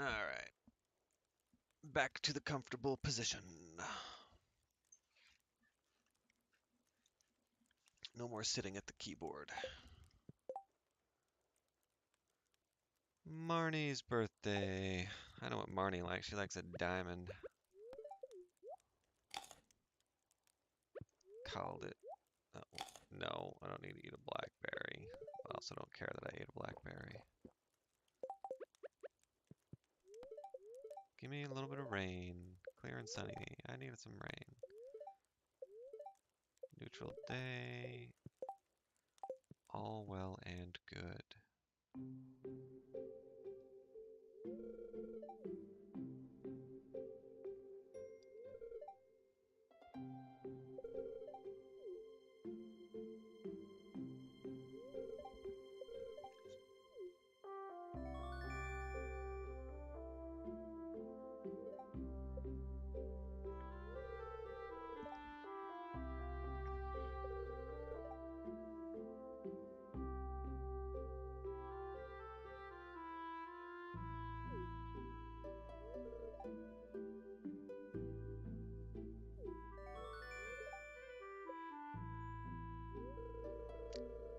Alright. Back to the comfortable position. No more sitting at the keyboard. Marnie's birthday. I know what Marnie likes. She likes a diamond. Called it. Oh, no, I don't need to eat a blackberry. I also don't care that I ate a blackberry. Give me a little bit of rain. Clear and sunny. I needed some rain. Neutral day. All well and good.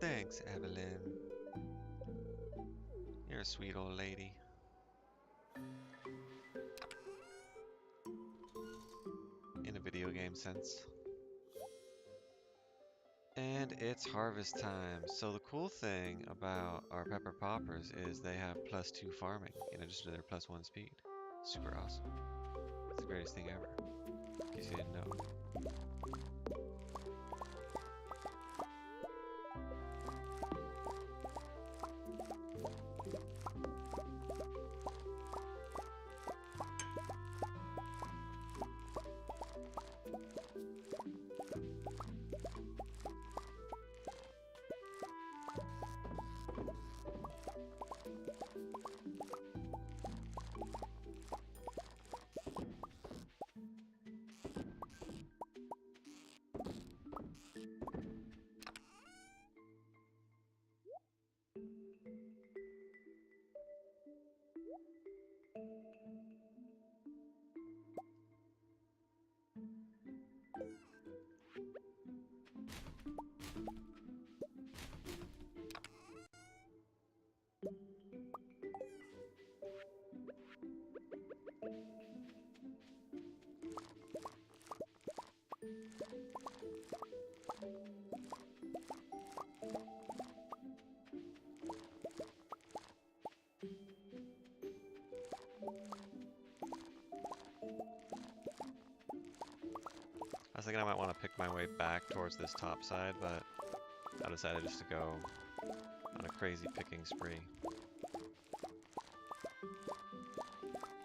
Thanks, Evelyn. You're a sweet old lady. In a video game sense. And it's harvest time. So the cool thing about our pepper poppers is they have +2 farming in addition to their +1 speed. Super awesome. It's the greatest thing ever. In case you didn't know. I was thinking I might want to pick my way back towards this top side, but I decided just to go on a crazy picking spree.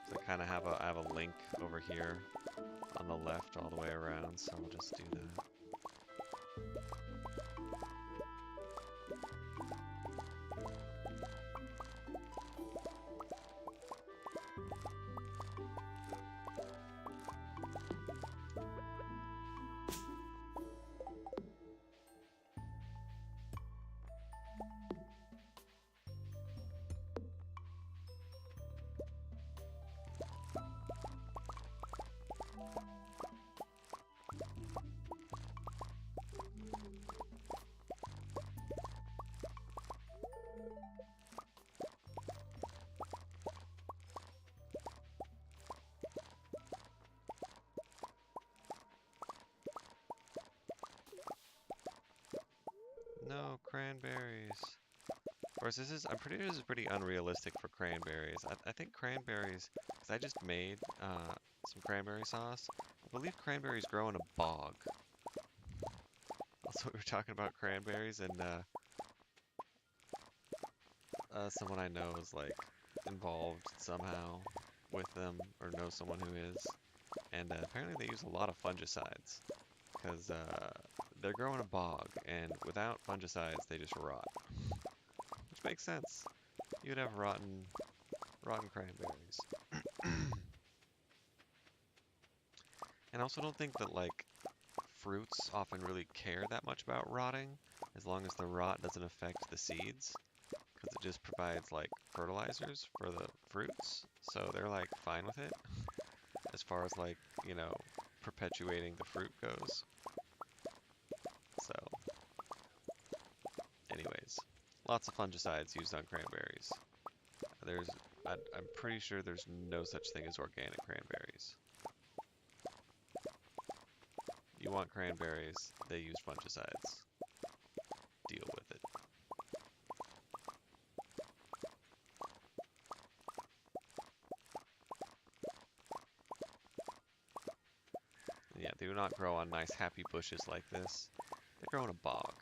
So I kind of have I have a link over here on the left all the way around, so I'll just do that. No, cranberries. Of course, I'm pretty sure this is pretty unrealistic for cranberries. I think cranberries, because I just made some cranberry sauce. I believe cranberries grow in a bog. Also, we were talking about cranberries, and someone I know is like involved somehow with them, or knows someone who is. And apparently they use a lot of fungicides, because they're growing a bog, and without fungicides, they just rot. Which makes sense. You would have rotten cranberries. And I also don't think that, like, fruits often really care that much about rotting, as long as the rot doesn't affect the seeds. Because because it just provides like fertilizers for the fruits, so they're like fine with it as far as like, you know, perpetuating the fruit goes. So, anyways, lots of fungicides used on cranberries. There's, I'm pretty sure there's no such thing as organic cranberries. You want cranberries, they use fungicides. Deal with it. And yeah, they do not grow on nice happy bushes like this. They grow in a bog.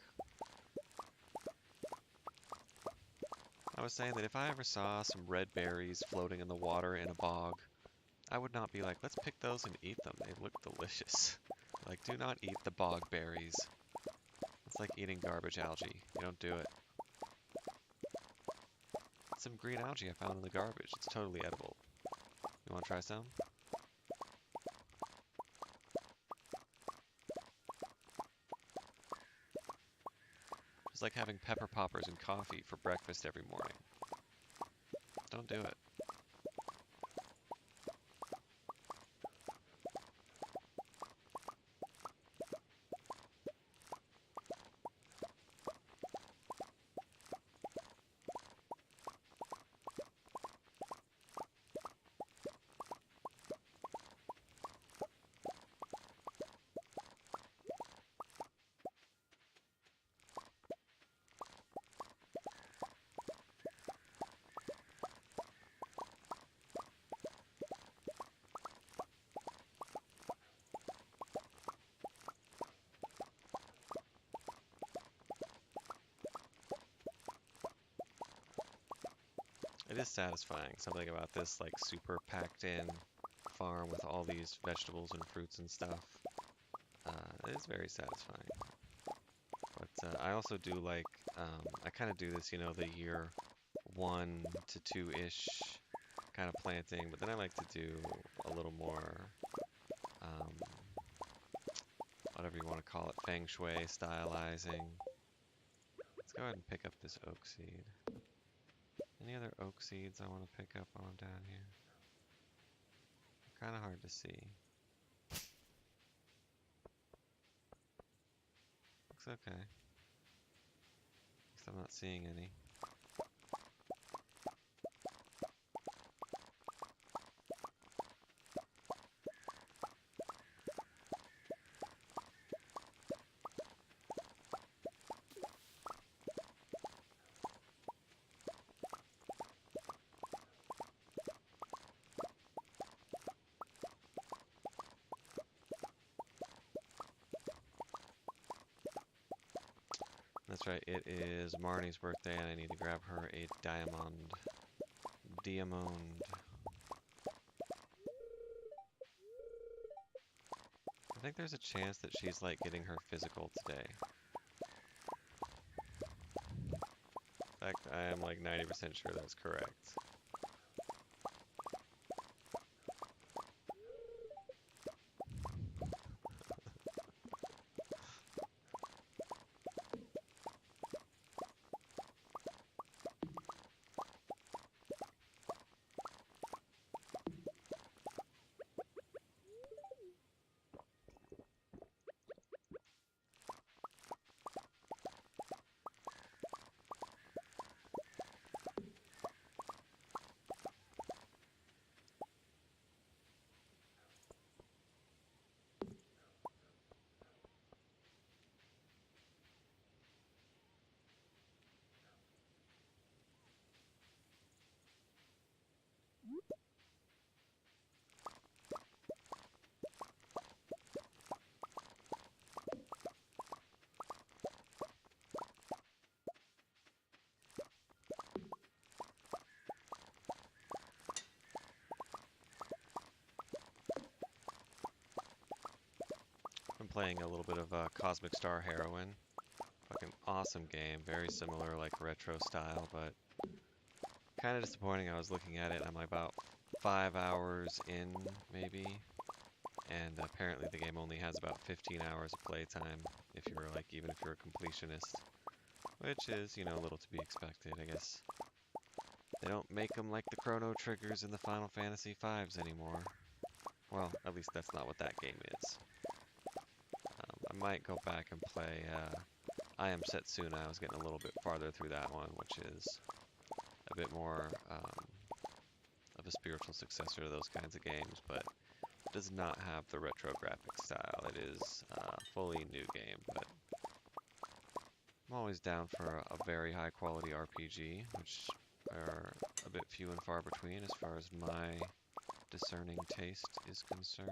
I was saying that if I ever saw some red berries floating in the water in a bog, I would not be like, let's pick those and eat them. They look delicious. Like, do not eat the bog berries. It's like eating garbage algae. You don't do it. Some green algae I found in the garbage. It's totally edible. You want to try some? It's like having pepper poppers and coffee for breakfast every morning. Don't do it. It is satisfying, something about this like super packed in farm with all these vegetables and fruits and stuff. It is very satisfying. But I also do like, I kind of do this, you know, the year 1 to 2-ish kind of planting, but then I like to do a little more, um, whatever you want to call it, feng shui stylizing. Let's go ahead and pick up this oak seed. Any other oak seeds I want to pick up on down here? Kind of hard to see. Looks okay. At least I'm not seeing any. That's right, it is Marnie's birthday and I need to grab her a diamond. Diamond. I think there's a chance that she's like getting her physical today. In fact, I am like 90% sure that's correct. I'm playing a little bit of Cosmic Star Heroine. Fucking awesome game, very similar like retro style, but kind of disappointing. I was looking at it, I'm about 5 hours in, maybe, and apparently the game only has about 15 hours of playtime if you're like, even if you're a completionist. which is, you know, a little to be expected, I guess. They don't make them like the Chrono Triggers in the Final Fantasy V's anymore. Well, at least that's not what that game is. I might go back and play I Am Setsuna. I was getting a little bit farther through that one, which is a bit more of a spiritual successor to those kinds of games, but it does not have the retro graphic style. It is a fully new game, but I'm always down for a very high quality RPG, which are a bit few and far between as far as my discerning taste is concerned.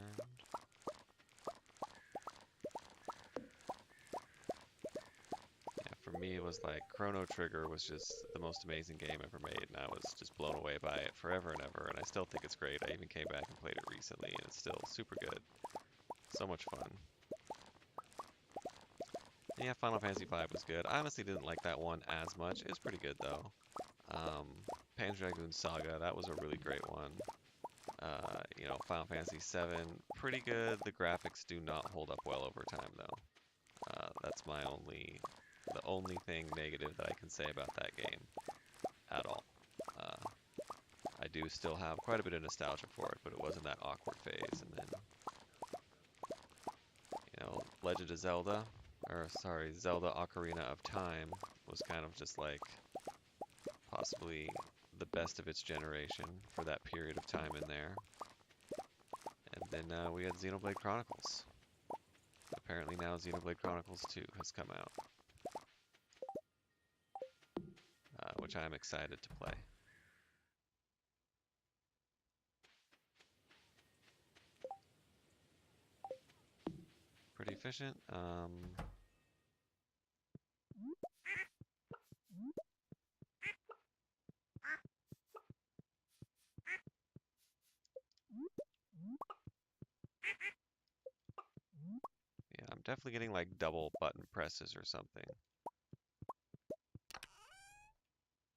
For me, it was like Chrono Trigger was just the most amazing game ever made, and I was just blown away by it forever and ever, and I still think it's great. I even came back and played it recently, and it's still super good. So much fun. Yeah, Final Fantasy V was good. I honestly didn't like that one as much. It was pretty good, though. Panzer Dragoon Saga, that was a really great one. You know, Final Fantasy VII, pretty good. The graphics do not hold up well over time, though. That's the only thing negative that I can say about that game at all. I do still have quite a bit of nostalgia for it, but it was in that awkward phase. And then, you know, Legend of Zelda, or sorry, Zelda Ocarina of Time was kind of just like possibly the best of its generation for that period of time in there. And then we had Xenoblade Chronicles. Apparently now Xenoblade Chronicles 2 has come out, which I'm excited to play. Pretty efficient. Yeah, I'm definitely getting like double button presses or something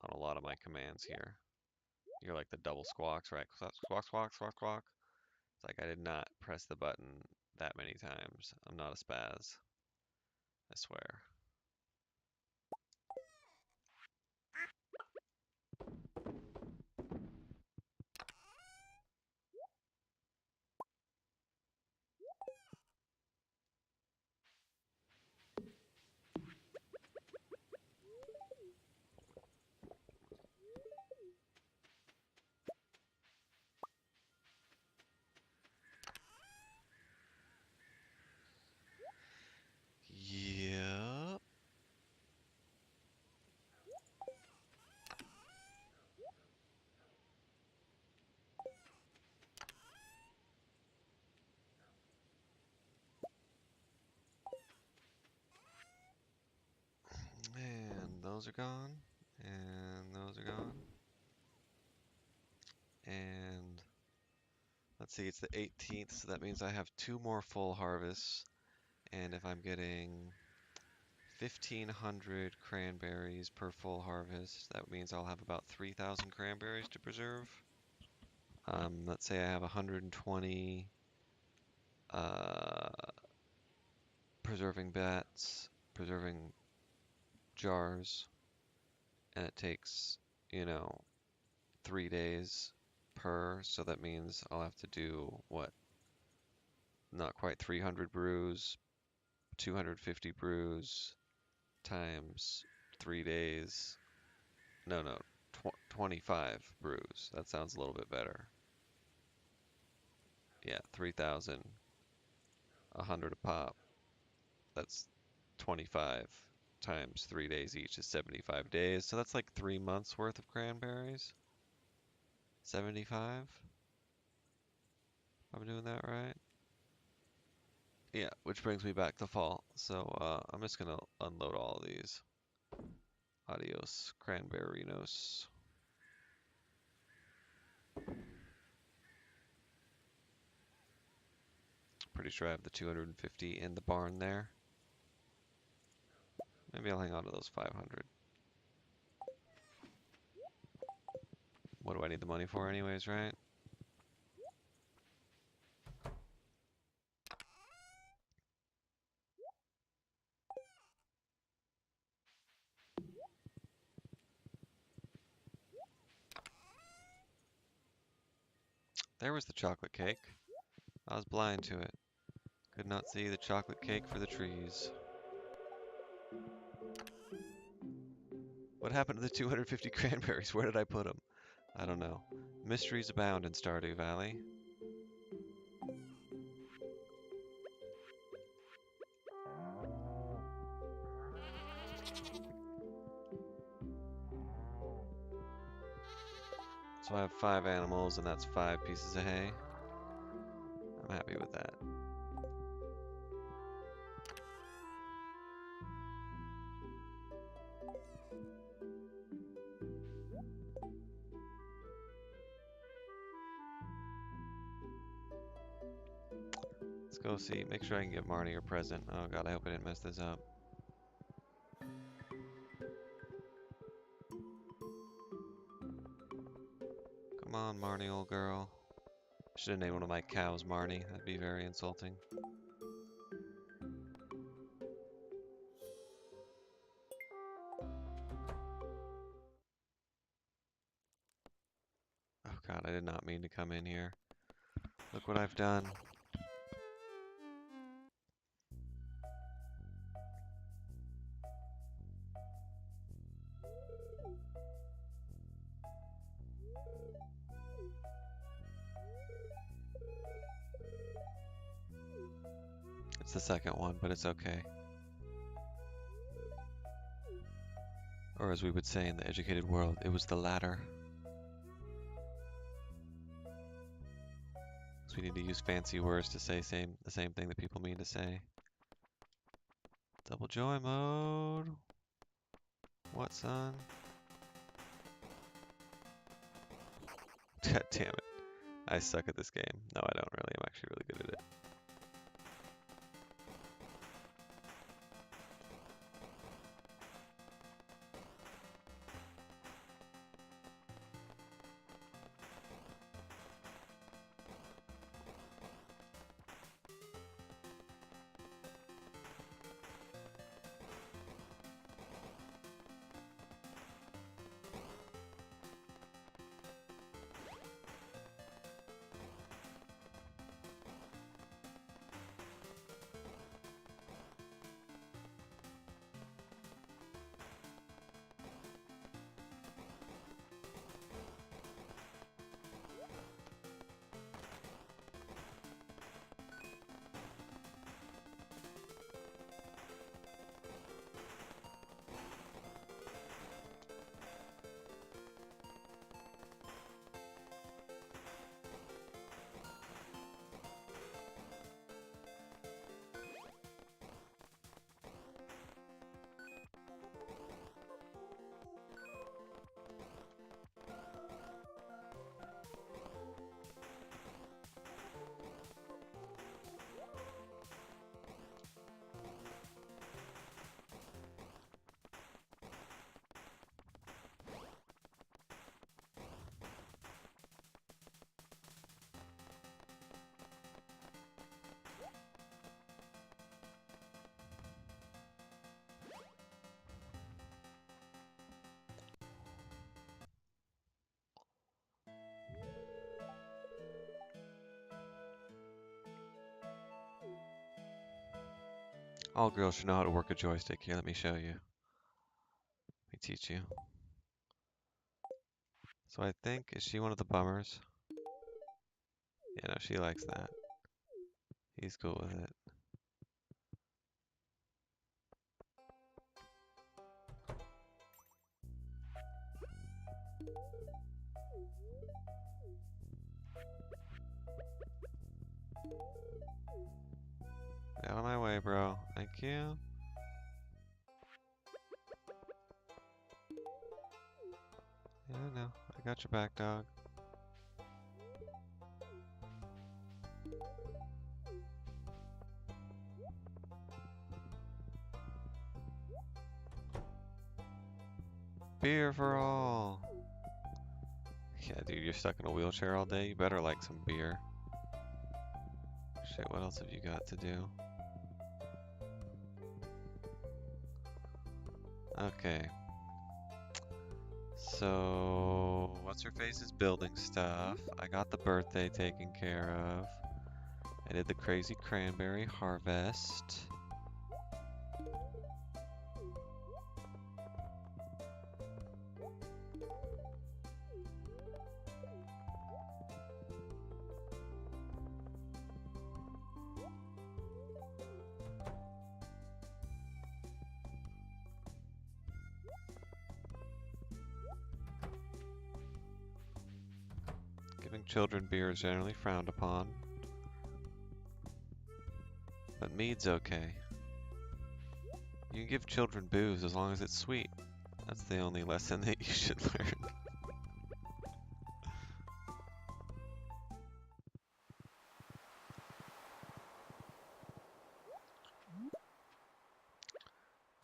on a lot of my commands here. You're like the double squawks, right? Squawk, squawk, squawk, squawk. It's like I did not press the button that many times. I'm not a spaz, I swear. Yep. And those are gone. And those are gone. And let's see, it's the 18th, so that means I have 2 more full harvests. And if I'm getting 1,500 cranberries per full harvest, that means I'll have about 3,000 cranberries to preserve. Let's say I have 120 uh, preserving bats, preserving jars, and it takes, you know, 3 days per, so that means I'll have to do, what, not quite 300 brews, 250 brews times 3 days. No, no, 25 brews. That sounds a little bit better. Yeah, 3,000, 100 a pop. That's 25 times 3 days each is 75 days. So that's like 3 months worth of cranberries. 75? I'm doing that right? Yeah, which brings me back to fall. So I'm just gonna unload all of these. Adios, cranberry-nos. Pretty sure I have the 250 in the barn there. Maybe I'll hang on to those 500. What do I need the money for anyways, right? There was the chocolate cake. I was blind to it. Could not see the chocolate cake for the trees. What happened to the 250 cranberries? Where did I put them? I don't know. Mysteries abound in Stardew Valley. So I have 5 animals, and that's 5 pieces of hay. I'm happy with that. Let's go see. Make sure I can get Marnie a present. Oh god, I hope I didn't mess this up. Come on, Marnie, old girl. Should have named one of my cows Marnie. That'd be very insulting. Oh god, I did not mean to come in here. Look what I've done. It's the second one, but it's okay. Or as we would say in the educated world, it was the latter. So we need to use fancy words to say the same thing that people mean to say. Double joy mode. What, son? God damn it. I suck at this game. No, I don't really. I'm actually really good at it. All girls should know how to work a joystick. Here, let me show you. Let me teach you. So I think, is she one of the bummers? Yeah, no, she likes that. He's cool with it. Get out of my way, bro. Thank you. Yeah, no, I got your back, dog. Beer for all. Yeah, dude, you're stuck in a wheelchair all day. You better like some beer. Shit, what else have you got to do? Okay. So, What's her face is building stuff. I got the birthday taken care of. I did the crazy cranberry harvest. Giving children beer is generally frowned upon. But mead's okay. You can give children booze as long as it's sweet. That's the only lesson that you should learn.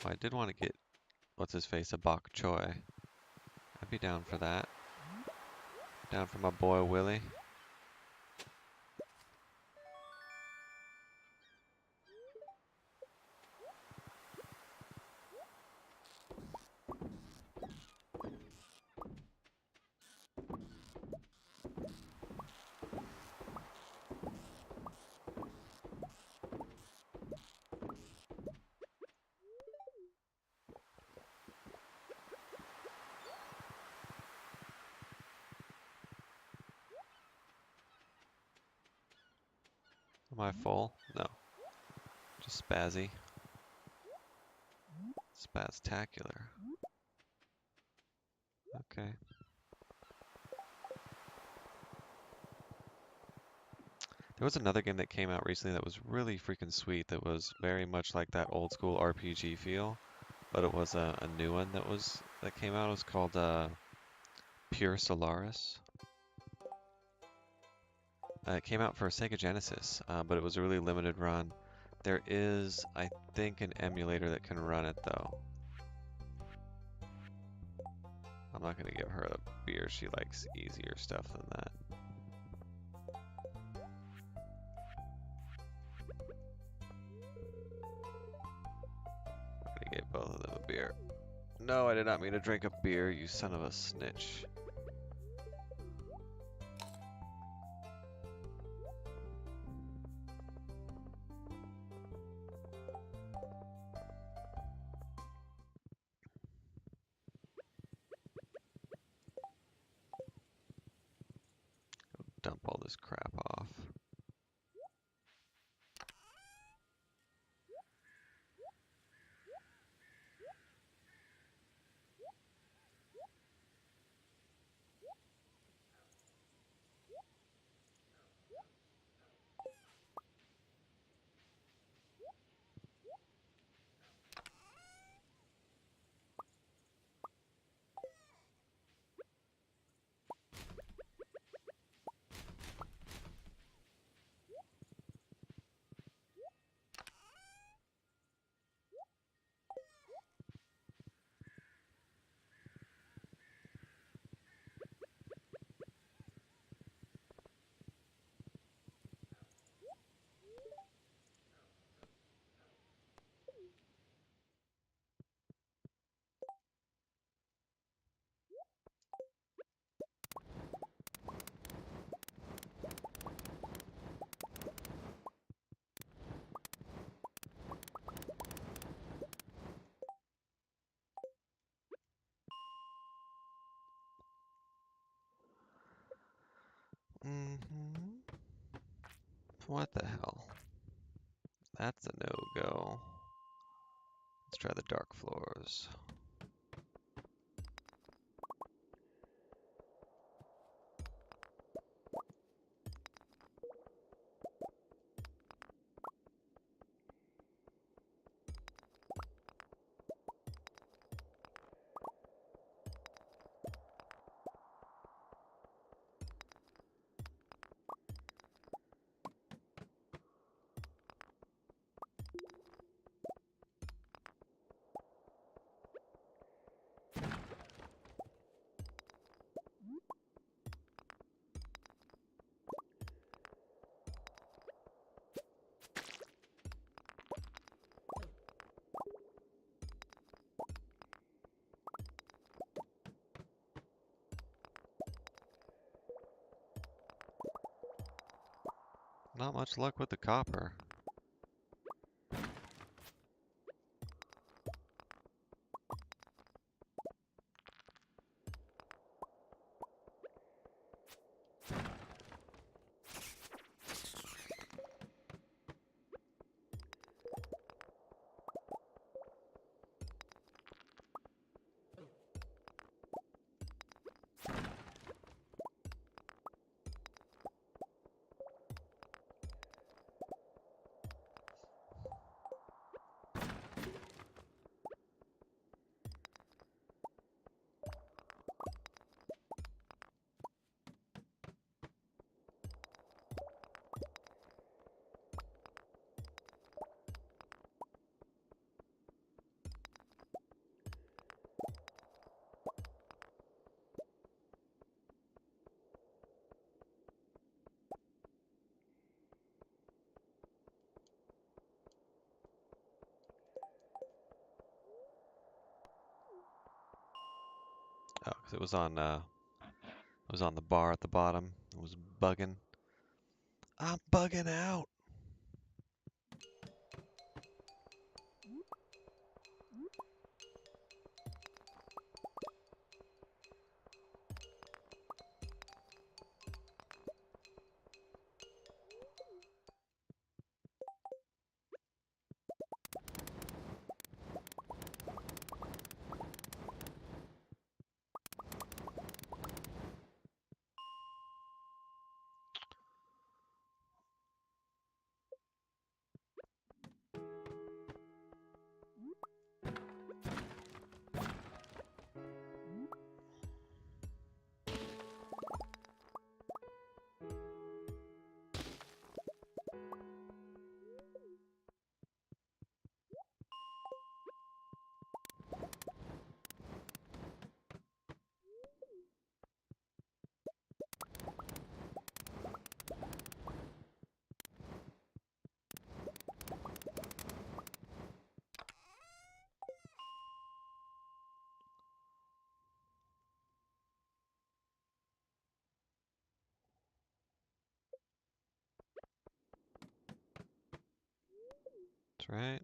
Oh, I did want to get, what's his face, a bok choy. I'd be down for that. Down for my boy Willie. Am I full? No. Just spazzy. Spaztacular. Okay. There was another game that came out recently that was really freaking sweet, that was very much like that old school RPG feel, but it was a new one that came out. It was called Pure Solaris. It came out for Sega Genesis, but it was a really limited run. There is, I think, an emulator that can run it though. I'm not gonna give her a beer. She likes easier stuff than that. I gave both of them a beer. No, I did not mean to drink a beer, you son of a snitch. Dump all this crap off. What the hell? That's a no-go. Let's try the dark floors. Not much luck with the copper. Oh, 'cause it was on the bar at the bottom. It was bugging. I'm bugging out. That's right.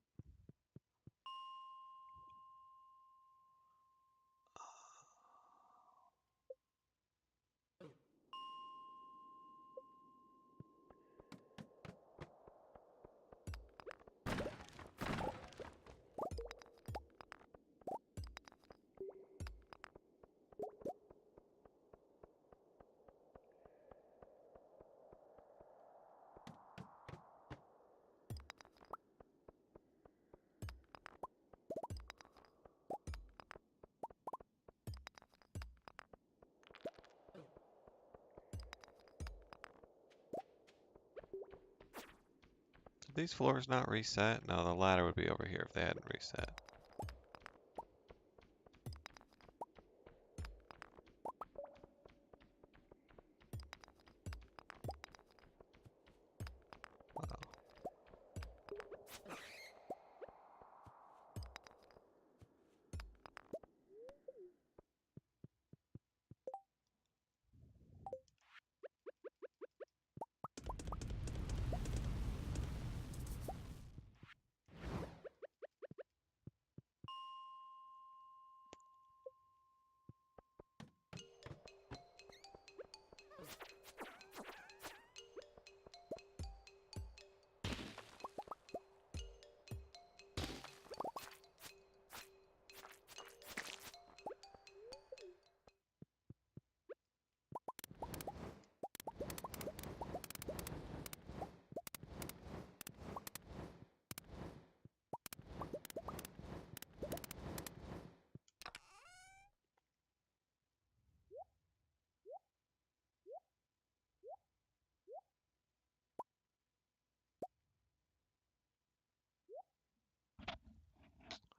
Did these floors not reset? No, the ladder would be over here if they hadn't reset. Wow.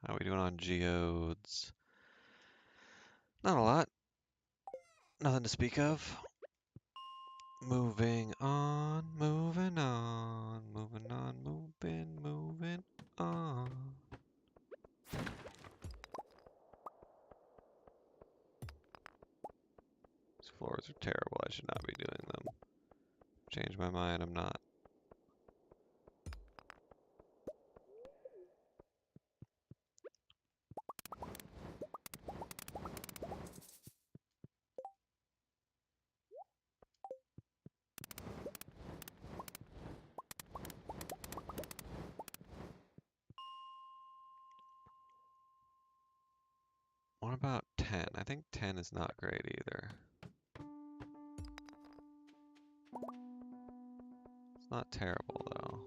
How are we doing on geodes? Not a lot. Nothing to speak of. Moving on, moving on, moving on, moving on. These floors are terrible. I should not be doing them. Change my mind, I'm not. about 10? I think 10 is not great either. It's not terrible though.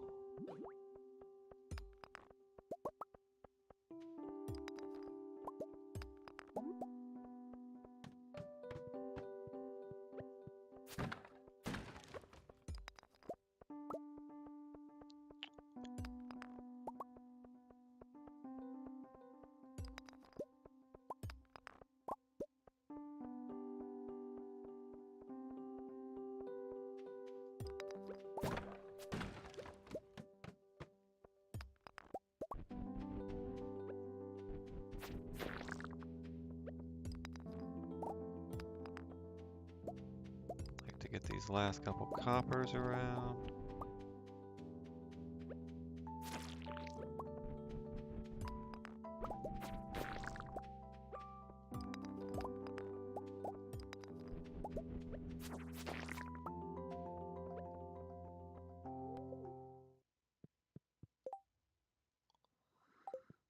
Like to get these last couple coppers around.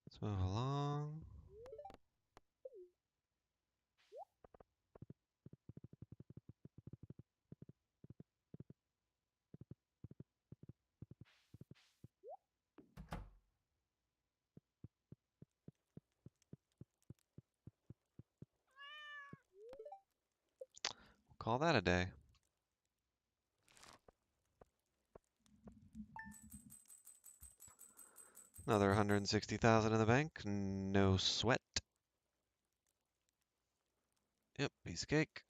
Let's move along. Call that a day. Another 160,000 in the bank. No sweat. Yep, piece of cake.